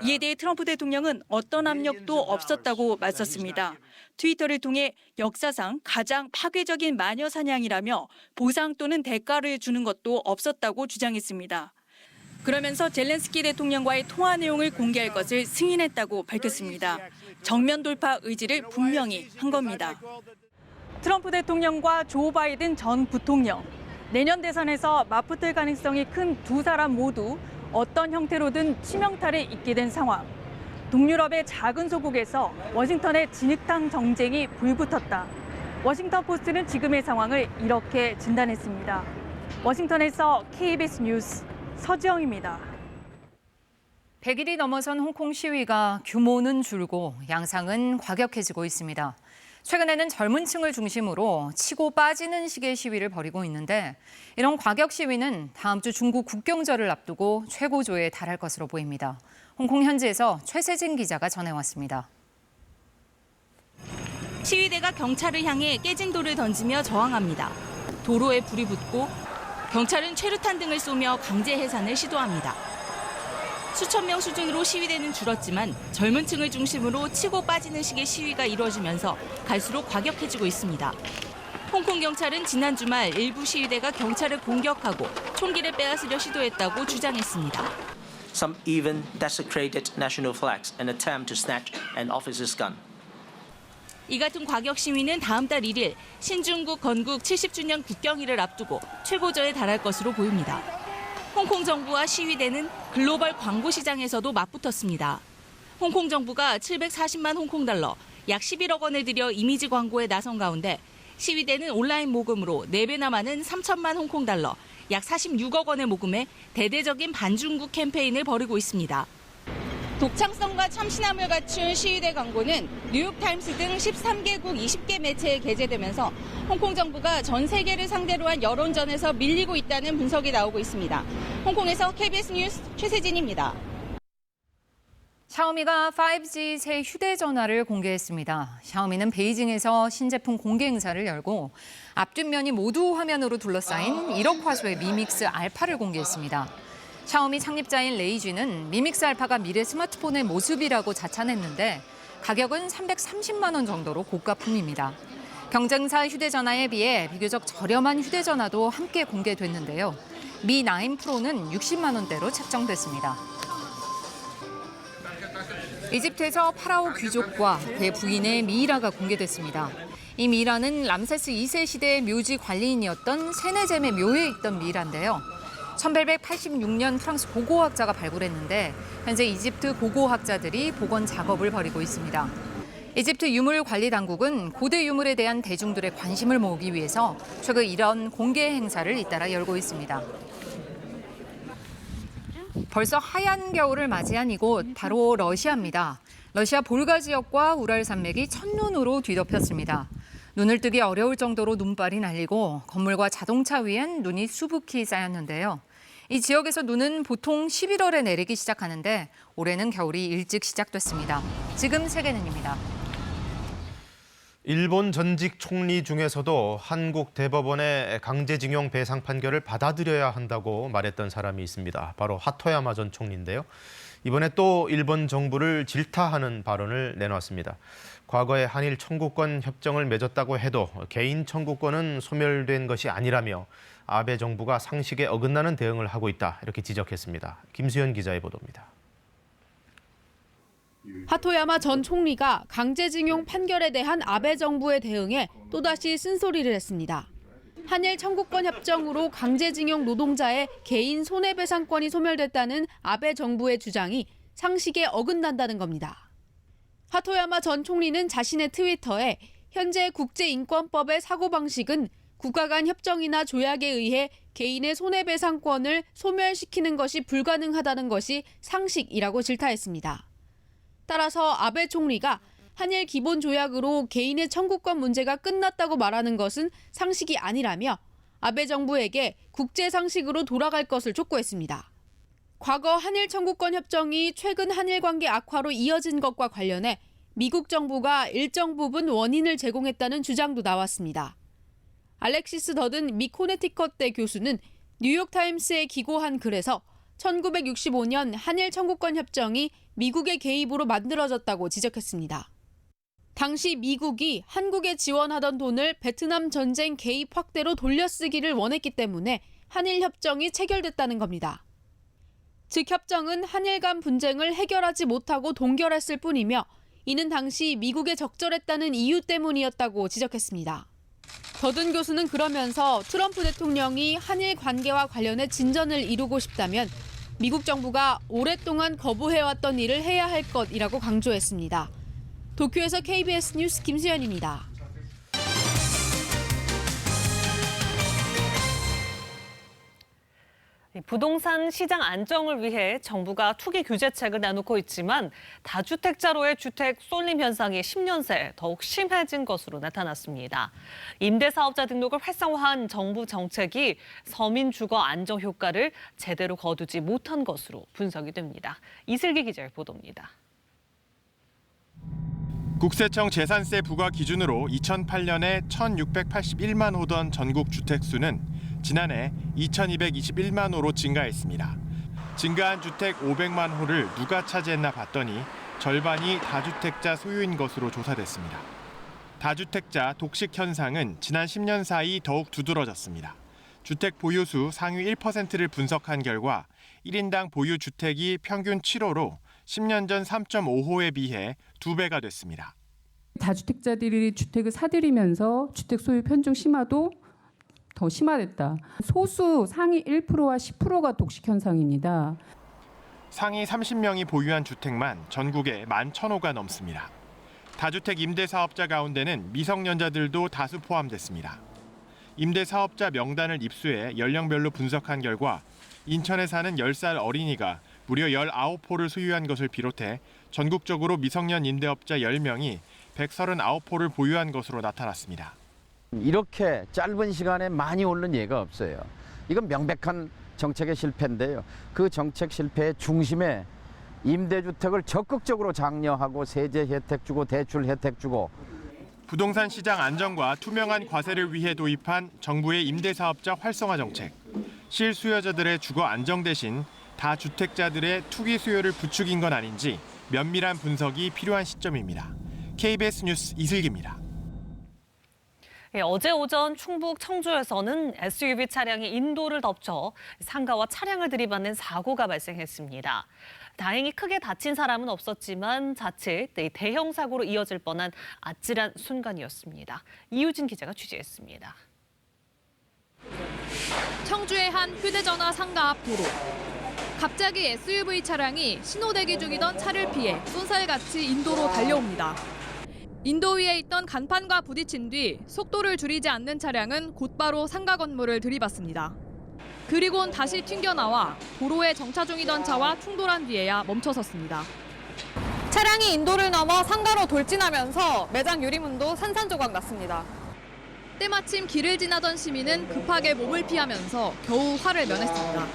이에 대해 트럼프 대통령은 어떤 압력도 없었다고 맞섰습니다. 트위터를 통해 역사상 가장 파괴적인 마녀 사냥이라며 보상 또는 대가를 주는 것도 없었다고 주장했습니다. 그러면서 젤렌스키 대통령과의 통화 내용을 공개할 것을 승인했다고 밝혔습니다. 정면 돌파 의지를 분명히 한 겁니다. 트럼프 대통령과 조 바이든 전 부통령. 내년 대선에서 맞붙을 가능성이 큰 두 사람 모두 어떤 형태로든 치명타를 입게 된 상황. 동유럽의 작은 소국에서 워싱턴의 진흙탕 정쟁이 불붙었다. 워싱턴 포스트는 지금의 상황을 이렇게 진단했습니다. 워싱턴에서 KBS 뉴스 서지영입니다. 100일이 넘어선 홍콩 시위가 규모는 줄고 양상은 과격해지고 있습니다. 최근에는 젊은 층을 중심으로 치고 빠지는 식의 시위를 벌이고 있는데 이런 과격 시위는 다음 주 중국 국경절을 앞두고 최고조에 달할 것으로 보입니다. 홍콩 현지에서 최세진 기자가 전해왔습니다. 시위대가 경찰을 향해 깨진 돌을 던지며 저항합니다. 도로에 불이 붙고 경찰은 최루탄 등을 쏘며 강제 해산을 시도합니다. 수천 명 수준으로 시위대는 줄었지만 젊은 층을 중심으로 치고 빠지는 식의 시위가 이루어지면서 갈수록 과격해지고 있습니다. 홍콩 경찰은 지난 주말 일부 시위대가 경찰을 공격하고 총기를 빼앗으려 시도했다고 주장했습니다. Some even desecrated national flags in an attempt to snatch an officer's gun. 이 같은 과격 시위는 다음 달 1일 신중국 건국 70주년 국경일을 앞두고 최고조에 달할 것으로 보입니다. 홍콩 정부와 시위대는 글로벌 광고 시장에서도 맞붙었습니다. 홍콩 정부가 740만 홍콩 달러, 약 11억 원을 들여 이미지 광고에 나선 가운데 시위대는 온라인 모금으로 4배나 많은 3천만 홍콩 달러, 약 46억 원을 모금해 대대적인 반중국 캠페인을 벌이고 있습니다. 독창성과 참신함을 갖춘 시위대 광고는 뉴욕타임스 등 13개국 20개 매체에 게재되면서 홍콩 정부가 전 세계를 상대로 한 여론전에서 밀리고 있다는 분석이 나오고 있습니다. 홍콩에서 KBS 뉴스 최세진입니다. 샤오미가 5G 새 휴대전화를 공개했습니다. 샤오미는 베이징에서 신제품 공개 행사를 열고 앞뒷면이 모두 화면으로 둘러싸인 1억 화소의 미믹스 알파를 공개했습니다. 샤오미 창립자인 레이쥐는 미믹스 알파가 미래 스마트폰의 모습이라고 자찬했는데 가격은 330만 원 정도로 고가품입니다. 경쟁사 휴대전화에 비해 비교적 저렴한 휴대전화도 함께 공개됐는데요. 미 9 프로는 60만 원대로 책정됐습니다. 이집트에서 파라오 귀족과 그의 부인의 미이라가 공개됐습니다. 이 미이라는 람세스 2세 시대의 묘지 관리인이었던 세네젬의 묘에 있던 미이라인데요. 1886년 프랑스 고고학자가 발굴했는데 현재 이집트 고고학자들이 복원 작업을 벌이고 있습니다. 이집트 유물관리당국은 고대 유물에 대한 대중들의 관심을 모으기 위해서 최근 이런 공개 행사를 잇따라 열고 있습니다. 벌써 하얀 겨울을 맞이한 이곳 바로 러시아입니다. 러시아 볼가 지역과 우랄 산맥이 첫눈으로 뒤덮였습니다. 눈을 뜨기 어려울 정도로 눈발이 날리고 건물과 자동차 위엔 눈이 수북히 쌓였는데요. 이 지역에서 눈은 보통 11월에 내리기 시작하는데 올해는 겨울이 일찍 시작됐습니다. 지금 세계는입니다. 일본 전직 총리 중에서도 한국 대법원의 강제징용 배상 판결을 받아들여야 한다고 말했던 사람이 있습니다. 바로 하토야마 전 총리인데요. 이번에 또 일본 정부를 질타하는 발언을 내놨습니다. 과거에 한일 청구권 협정을 맺었다고 해도 개인 청구권은 소멸된 것이 아니라며 아베 정부가 상식에 어긋나는 대응을 하고 있다, 이렇게 지적했습니다. 김수현 기자의 보도입니다. 하토야마 전 총리가 강제징용 판결에 대한 아베 정부의 대응에 또다시 쓴소리를 했습니다. 한일 청구권 협정으로 강제징용 노동자의 개인 손해배상권이 소멸됐다는 아베 정부의 주장이 상식에 어긋난다는 겁니다. 하토야마 전 총리는 자신의 트위터에 현재 국제인권법의 사고방식은 국가 간 협정이나 조약에 의해 개인의 손해배상권을 소멸시키는 것이 불가능하다는 것이 상식이라고 질타했습니다. 따라서 아베 총리가 한일 기본조약으로 개인의 청구권 문제가 끝났다고 말하는 것은 상식이 아니라며 아베 정부에게 국제상식으로 돌아갈 것을 촉구했습니다. 과거 한일 청구권 협정이 최근 한일 관계 악화로 이어진 것과 관련해 미국 정부가 일정 부분 원인을 제공했다는 주장도 나왔습니다. 알렉시스 더든 미 코네티컷대 교수는 뉴욕타임스에 기고한 글에서 1965년 한일 청구권 협정이 미국의 개입으로 만들어졌다고 지적했습니다. 당시 미국이 한국에 지원하던 돈을 베트남 전쟁 개입 확대로 돌려쓰기를 원했기 때문에 한일 협정이 체결됐다는 겁니다. 즉 협정은 한일 간 분쟁을 해결하지 못하고 동결했을 뿐이며 이는 당시 미국에 적절했다는 이유 때문이었다고 지적했습니다. 더든 교수는 그러면서 트럼프 대통령이 한일 관계와 관련해 진전을 이루고 싶다면 미국 정부가 오랫동안 거부해왔던 일을 해야 할 것이라고 강조했습니다. 도쿄에서 KBS 뉴스 김수현입니다. 부동산 시장 안정을 위해 정부가 투기 규제책을 내놓고 있지만 다주택자로의 주택 쏠림 현상이 10년 새 더욱 심해진 것으로 나타났습니다. 임대사업자 등록을 활성화한 정부 정책이 서민 주거 안정 효과를 제대로 거두지 못한 것으로 분석이 됩니다. 이슬기 기자의 보도입니다. 국세청 재산세 부과 기준으로 2008년에 1,681만 호던 전국 주택 수는 지난해 2,221만 호로 증가했습니다. 증가한 주택 500만 호를 누가 차지했나 봤더니 절반이 다주택자 소유인 것으로 조사됐습니다. 다주택자 독식 현상은 지난 10년 사이 더욱 두드러졌습니다. 주택 보유수 상위 1%를 분석한 결과 1인당 보유 주택이 평균 7호로 10년 전 3.5호에 비해 2배가 됐습니다. 다주택자들이 주택을 사들이면서 주택 소유 편중 심화도 더 심화됐다. 소수 상위 1%와 10%가 독식 현상입니다. 상위 30명이 보유한 주택만 전국에 11,000호가 넘습니다. 다주택 임대사업자 가운데는 미성년자들도 다수 포함됐습니다. 임대사업자 명단을 입수해 연령별로 분석한 결과 인천에 사는 10살 어린이가 무려 19호를 소유한 것을 비롯해 전국적으로 미성년 임대업자 10명이 139호를 보유한 것으로 나타났습니다. 이렇게 짧은 시간에 많이 오른 예가 없어요. 이건 명백한 정책의 실패인데요. 그 정책 실패의 중심에 임대주택을 적극적으로 장려하고 세제 혜택 주고 대출 혜택 주고 부동산 시장 안정과 투명한 과세를 위해 도입한 정부의 임대사업자 활성화 정책. 실수요자들의 주거 안정 대신 다주택자들의 투기 수요를 부추긴 건 아닌지 면밀한 분석이 필요한 시점입니다. KBS 뉴스 이슬기입니다. 어제 오전 충북 청주에서는 SUV 차량이 인도를 덮쳐 상가와 차량을 들이받는 사고가 발생했습니다. 다행히 크게 다친 사람은 없었지만 자칫 대형 사고로 이어질 뻔한 아찔한 순간이었습니다. 이유진 기자가 취재했습니다. 청주의 한 휴대전화 상가 앞 도로. 갑자기 SUV 차량이 신호대기 중이던 차를 피해 쏜살같이 인도로 달려옵니다. 인도 위에 있던 간판과 부딪힌 뒤 속도를 줄이지 않는 차량은 곧바로 상가 건물을 들이받습니다. 그리곤 다시 튕겨나와 도로에 정차 중이던 차와 충돌한 뒤에야 멈춰섰습니다. 차량이 인도를 넘어 상가로 돌진하면서 매장 유리문도 산산조각 났습니다. 때마침 길을 지나던 시민은 급하게 몸을 피하면서 겨우 화를 면했습니다.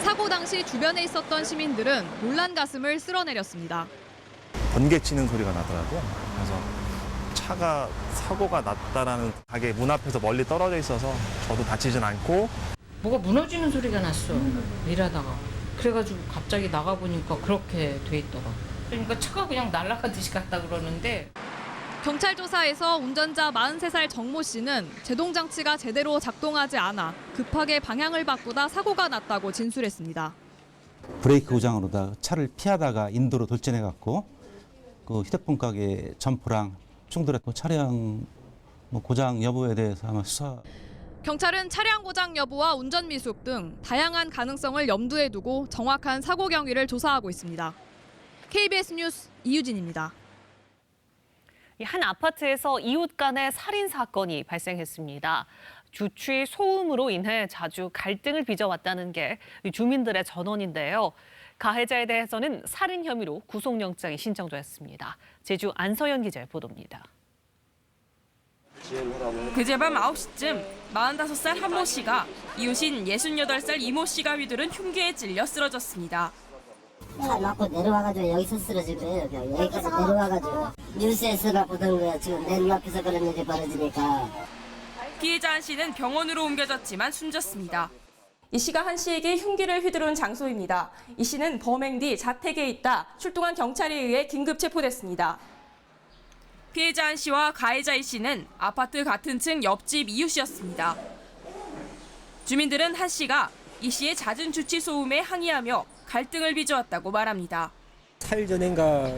사고 당시 주변에 있었던 시민들은 놀란 가슴을 쓸어내렸습니다. 번개치는 소리가 나더라고요. 그래서 차가 사고가 났다라는 가게 문 앞에서 멀리 떨어져 있어서 저도 다치진 않고 뭐가 무너지는 소리가 났어. 일하다가. 그래가지고 갑자기 나가보니까 그렇게 돼 있더라. 그러니까 차가 그냥 날아가듯이 갔다 그러는데. 경찰 조사에서 운전자 43살 정모 씨는 제동장치가 제대로 작동하지 않아 급하게 방향을 바꾸다 사고가 났다고 진술했습니다. 브레이크 고장으로다 차를 피하다가 인도로 돌진해갖고 그 휴대폰 가게 점포랑 충돌했고 차량 고장 여부에 대해서 아마 수사. 경찰은 차량 고장 여부와 운전 미숙 등 다양한 가능성을 염두에 두고 정확한 사고 경위를 조사하고 있습니다. KBS 뉴스 이유진입니다. 한 아파트에서 이웃 간의 살인 사건이 발생했습니다. 주취 소음으로 인해 자주 갈등을 빚어왔다는 게 주민들의 전원인데요. 가해자에 대해서는 살인 혐의로 구속영장이 신청됐습니다. 제주 안서연 기자의 보도입니다. 그제밤 9시쯤 45살 한모 씨가 이웃인 68살 이모 씨가 휘두른 흉기에 찔려 쓰러졌습니다. 차 맞고 내려와가지고 여기서 쓰러질 거예요. 여기까지 내려와가지고 뉴스에서나 보던 거야. 지금 내 눈앞에서 그런 일이 벌어지니까. 피해자 한 씨는 병원으로 옮겨졌지만 숨졌습니다. 이 씨가 한 씨에게 흉기를 휘두른 장소입니다. 이 씨는 범행 뒤 자택에 있다 출동한 경찰에 의해 긴급 체포됐습니다. 피해자 한 씨와 가해자 이 씨는 아파트 같은 층 옆집 이웃이었습니다. 주민들은 한 씨가 이 씨의 잦은 주취 소음에 항의하며 갈등을 빚어왔다고 말합니다. 4일 전인가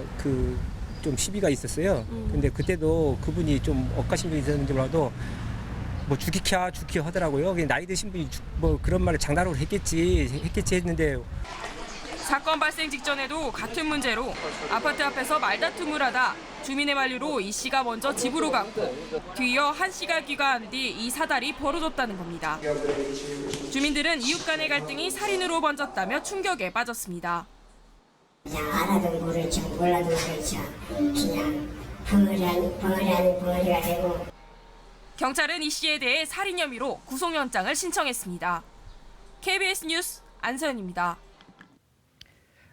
좀 시비가 있었어요. 근데 그때도 그분이 좀 억가신 분이 있었는지 몰라도 뭐 죽이켜 하더라고요. 나이 드신 분이 뭐 그런 말을 장난으로 했겠지 했는데. 사건 발생 직전에도 같은 문제로 아파트 앞에서 말다툼을 하다 주민의 만류로 이 씨가 먼저 집으로 갔고 뒤이어 한 씨가 귀가한 뒤 이 사달이 벌어졌다는 겁니다. 주민들은 이웃 간의 갈등이 살인으로 번졌다며 충격에 빠졌습니다. 그냥 알아도 모를 척 몰라도 모를 척 그냥 벙어리가 되고. 경찰은 이 씨에 대해 살인 혐의로 구속영장을 신청했습니다. KBS 뉴스 안서연입니다.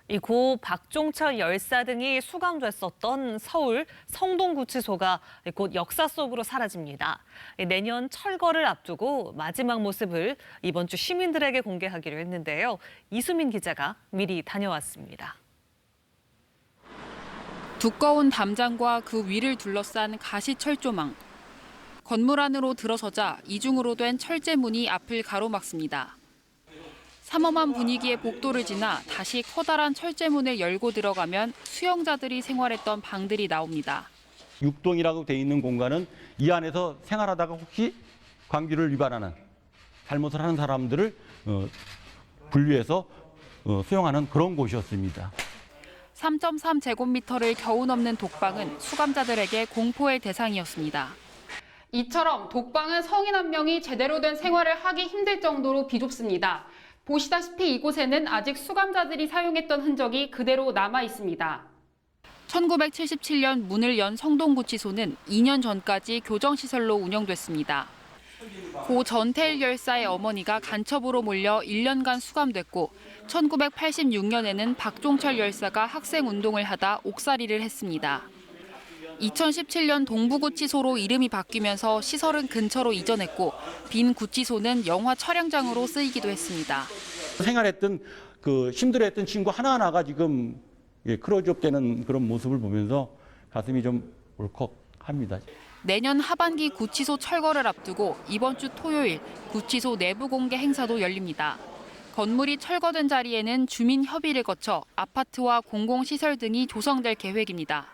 이 고 박종철 열사 등이 수감됐었던 서울 성동구치소가 곧 역사 속으로 사라집니다. 내년 철거를 앞두고 마지막 모습을 이번 주 시민들에게 공개하기로 했는데요. 이수민 기자가 미리 다녀왔습니다. 두꺼운 담장과 그 위를 둘러싼 가시 철조망. 건물 안으로 들어서자 이중으로 된 철제문이 앞을 가로막습니다. 삼엄한 분위기의 복도를 지나 다시 커다란 철제문을 열고 들어가면 수영자들이 생활했던 방들이 나옵니다. 육동이라고 돼 있는 공간은 이 안에서 생활하다가 혹시 관규를 위반하는 잘못을 하는 사람들을 분류해서 수용하는 그런 곳이었습니다. 3.3제곱미터를 겨우 넘는 독방은 수감자들에게 공포의 대상이었습니다. 이처럼 독방은 성인 한 명이 제대로 된 생활을 하기 힘들 정도로 비좁습니다. 보시다시피 이곳에는 아직 수감자들이 사용했던 흔적이 그대로 남아 있습니다. 1977년 문을 연 성동구치소는 2년 전까지 교정시설로 운영됐습니다. 고 전태일 열사의 어머니가 간첩으로 몰려 1년간 수감됐고 1986년에는 박종철 열사가 학생운동을 하다 옥살이를 했습니다. 2017년 동부구치소로 이름이 바뀌면서 시설은 근처로 이전했고 빈 구치소는 영화 촬영장으로 쓰이기도 했습니다. 생활했던 힘들어했던 친구 하나하나가 지금 클로즈업되는 그런 모습을 보면서 가슴이 좀 울컥합니다. 내년 하반기 구치소 철거를 앞두고 이번 주 토요일 구치소 내부 공개 행사도 열립니다. 건물이 철거된 자리에는 주민 협의를 거쳐 아파트와 공공시설 등이 조성될 계획입니다.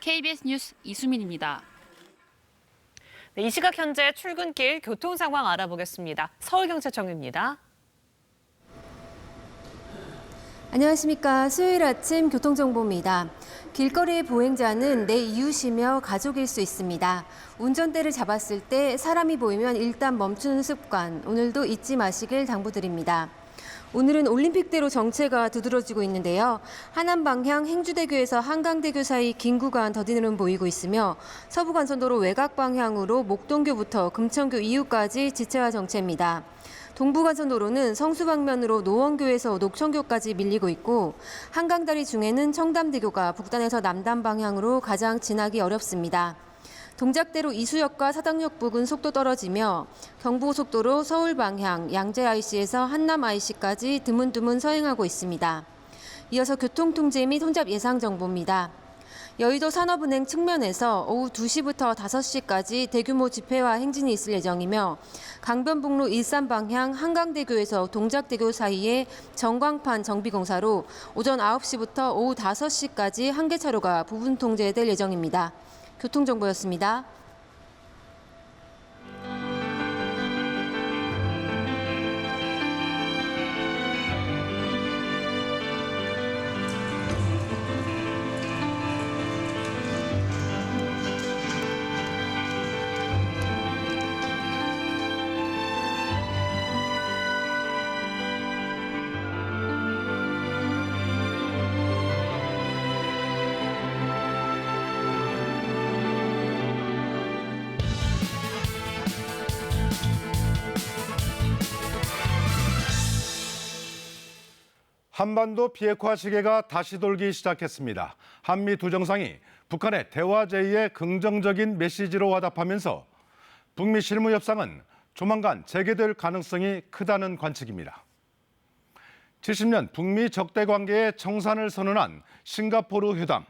KBS 뉴스 이수민입니다. 네, 이 시각 현재 출근길 교통 상황 알아보겠습니다. 서울경찰청입니다. 안녕하십니까. 수요일 아침 교통정보입니다. 길거리의 보행자는 내 이웃이며 가족일 수 있습니다. 운전대를 잡았을 때 사람이 보이면 일단 멈추는 습관, 오늘도 잊지 마시길 당부드립니다. 오늘은 올림픽대로 정체가 두드러지고 있는데요. 하남 방향 행주대교에서 한강대교 사이 긴 구간 더딘 흐름 보이고 있으며 서부간선도로 외곽 방향으로 목동교부터 금천교 이후까지 지체와 정체입니다. 동부간선도로는 성수 방면으로 노원교에서 녹천교까지 밀리고 있고 한강다리 중에는 청담대교가 북단에서 남단 방향으로 가장 지나기 어렵습니다. 동작대로 이수역과 사당역 부근 속도 떨어지며 경부고속도로 서울 방향 양재 IC에서 한남 IC까지 드문드문 서행하고 있습니다. 이어서 교통통제 및 혼잡 예상 정보입니다. 여의도 산업은행 측면에서 오후 2시부터 5시까지 대규모 집회와 행진이 있을 예정이며 강변북로 일산 방향 한강대교에서 동작대교 사이에 전광판 정비공사로 오전 9시부터 오후 5시까지 한 개 차로가 부분 통제될 예정입니다. 교통정보였습니다. 한반도 비핵화 시계가 다시 돌기 시작했습니다. 한미 두 정상이 북한의 대화 제의에 긍정적인 메시지로 화답하면서 북미 실무 협상은 조만간 재개될 가능성이 크다는 관측입니다. 70년 북미 적대 관계의 청산을 선언한 싱가포르 회담,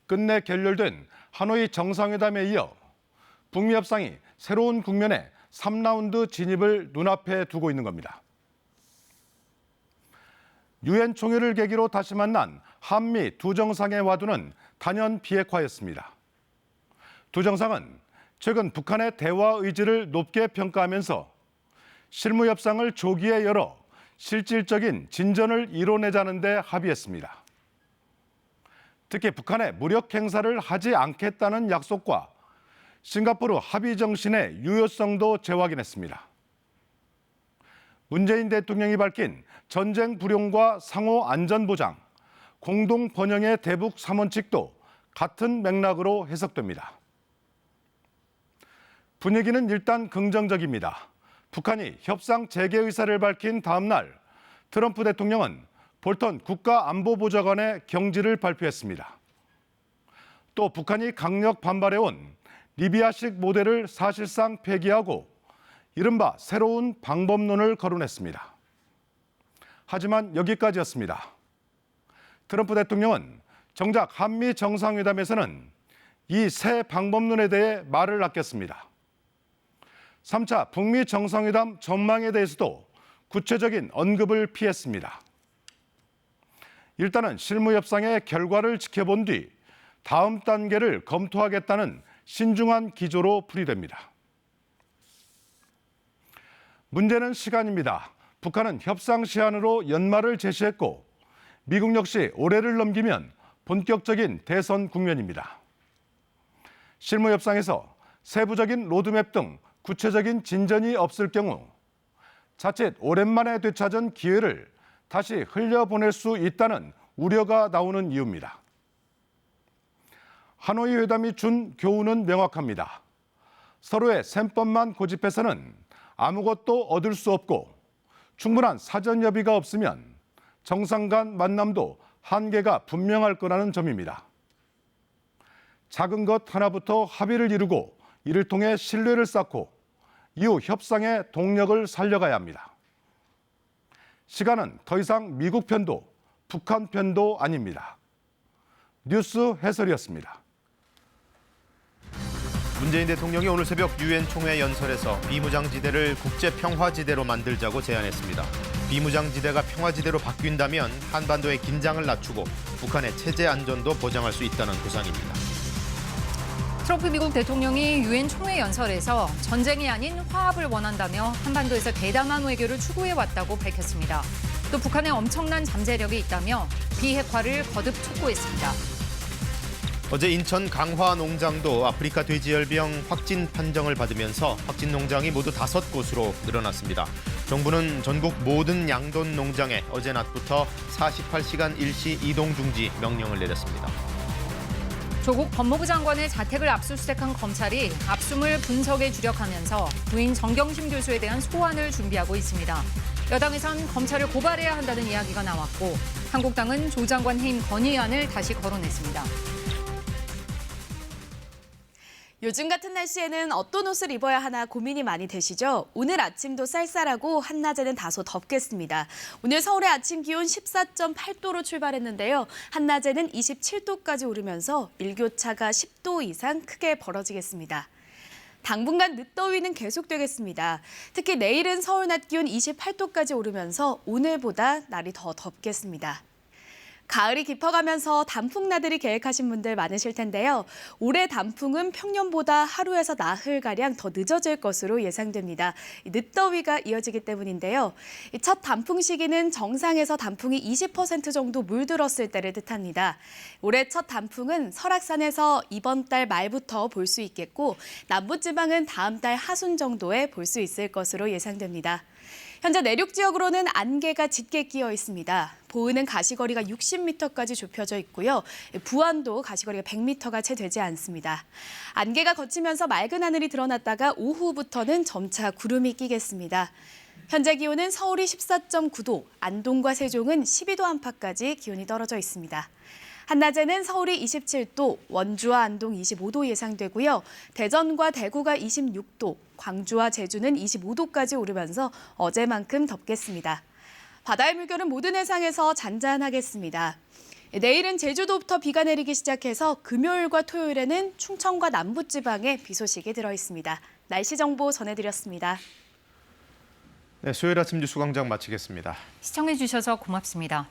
끝내 결렬된 하노이 정상회담에 이어 북미 협상이 새로운 국면에 3라운드 진입을 눈앞에 두고 있는 겁니다. 유엔 총회를 계기로 다시 만난 한미 두 정상의 화두는 단연 비핵화였습니다. 두 정상은 최근 북한의 대화 의지를 높게 평가하면서 실무 협상을 조기에 열어 실질적인 진전을 이뤄내자는 데 합의했습니다. 특히 북한에 무력 행사를 하지 않겠다는 약속과 싱가포르 합의 정신의 유효성도 재확인했습니다. 문재인 대통령이 밝힌 전쟁 불용과 상호 안전 보장, 공동 번영의 대북 3원칙도 같은 맥락으로 해석됩니다. 분위기는 일단 긍정적입니다. 북한이 협상 재개 의사를 밝힌 다음 날 트럼프 대통령은 볼턴 국가안보보좌관의 경지를 발표했습니다. 또 북한이 강력 반발해온 리비아식 모델을 사실상 폐기하고 이른바 새로운 방법론을 거론했습니다. 하지만 여기까지였습니다. 트럼프 대통령은 정작 한미 정상회담에서는 이 새 방법론에 대해 말을 아꼈습니다. 3차 북미 정상회담 전망에 대해서도 구체적인 언급을 피했습니다. 일단은 실무 협상의 결과를 지켜본 뒤 다음 단계를 검토하겠다는 신중한 기조로 풀이됩니다. 문제는 시간입니다. 북한은 협상 시한으로 연말을 제시했고 미국 역시 올해를 넘기면 본격적인 대선 국면입니다. 실무 협상에서 세부적인 로드맵 등 구체적인 진전이 없을 경우 자칫 오랜만에 되찾은 기회를 다시 흘려보낼 수 있다는 우려가 나오는 이유입니다. 하노이 회담이 준 교훈은 명확합니다. 서로의 셈법만 고집해서는 아무것도 얻을 수 없고 충분한 사전 협의가 없으면 정상 간 만남도 한계가 분명할 거라는 점입니다. 작은 것 하나부터 합의를 이루고 이를 통해 신뢰를 쌓고 이후 협상의 동력을 살려가야 합니다. 시간은 더 이상 미국 편도 북한 편도 아닙니다. 뉴스 해설이었습니다. 문재인 대통령이 오늘 새벽 유엔 총회 연설에서 비무장지대를 국제평화지대로 만들자고 제안했습니다. 비무장지대가 평화지대로 바뀐다면 한반도의 긴장을 낮추고 북한의 체제 안전도 보장할 수 있다는 구상입니다. 트럼프 미국 대통령이 유엔 총회 연설에서 전쟁이 아닌 화합을 원한다며 한반도에서 대담한 외교를 추구해왔다고 밝혔습니다. 또 북한에 엄청난 잠재력이 있다며 비핵화를 거듭 촉구했습니다. 어제 인천 강화 농장도 아프리카 돼지열병 확진 판정을 받으면서 확진 농장이 모두 5곳으로 늘어났습니다. 정부는 전국 모든 양돈 농장에 어제 낮부터 48시간 일시 이동 중지 명령을 내렸습니다. 조국 법무부 장관의 자택을 압수수색한 검찰이 압수물 분석에 주력하면서 부인 정경심 교수에 대한 소환을 준비하고 있습니다. 여당에선 검찰을 고발해야 한다는 이야기가 나왔고 한국당은 조 장관 해임 건의안을 다시 거론했습니다. 요즘 같은 날씨에는 어떤 옷을 입어야 하나 고민이 많이 되시죠? 오늘 아침도 쌀쌀하고 한낮에는 다소 덥겠습니다. 오늘 서울의 아침 기온 14.8도로 출발했는데요. 한낮에는 27도까지 오르면서 일교차가 10도 이상 크게 벌어지겠습니다. 당분간 늦더위는 계속되겠습니다. 특히 내일은 서울 낮 기온 28도까지 오르면서 오늘보다 날이 더 덥겠습니다. 가을이 깊어가면서 단풍나들이 계획하신 분들 많으실 텐데요. 올해 단풍은 평년보다 하루에서 나흘가량 더 늦어질 것으로 예상됩니다. 늦더위가 이어지기 때문인데요. 첫 단풍 시기는 정상에서 단풍이 20% 정도 물들었을 때를 뜻합니다. 올해 첫 단풍은 설악산에서 이번 달 말부터 볼 수 있겠고 남부지방은 다음 달 하순 정도에 볼 수 있을 것으로 예상됩니다. 현재 내륙 지역으로는 안개가 짙게 끼어 있습니다. 보은은 가시거리가 60m까지 좁혀져 있고요. 부안도 가시거리가 100m가 채 되지 않습니다. 안개가 걷히면서 맑은 하늘이 드러났다가 오후부터는 점차 구름이 끼겠습니다. 현재 기온은 서울이 14.9도, 안동과 세종은 12도 안팎까지 기온이 떨어져 있습니다. 한낮에는 서울이 27도, 원주와 안동 25도 예상되고요. 대전과 대구가 26도, 광주와 제주는 25도까지 오르면서 어제만큼 덥겠습니다. 바다의 물결은 모든 해상에서 잔잔하겠습니다. 내일은 제주도부터 비가 내리기 시작해서 금요일과 토요일에는 충청과 남부지방에 비 소식이 들어있습니다. 날씨 정보 전해드렸습니다. 네, 수요일 아침 뉴스 광장 마치겠습니다. 시청해주셔서 고맙습니다.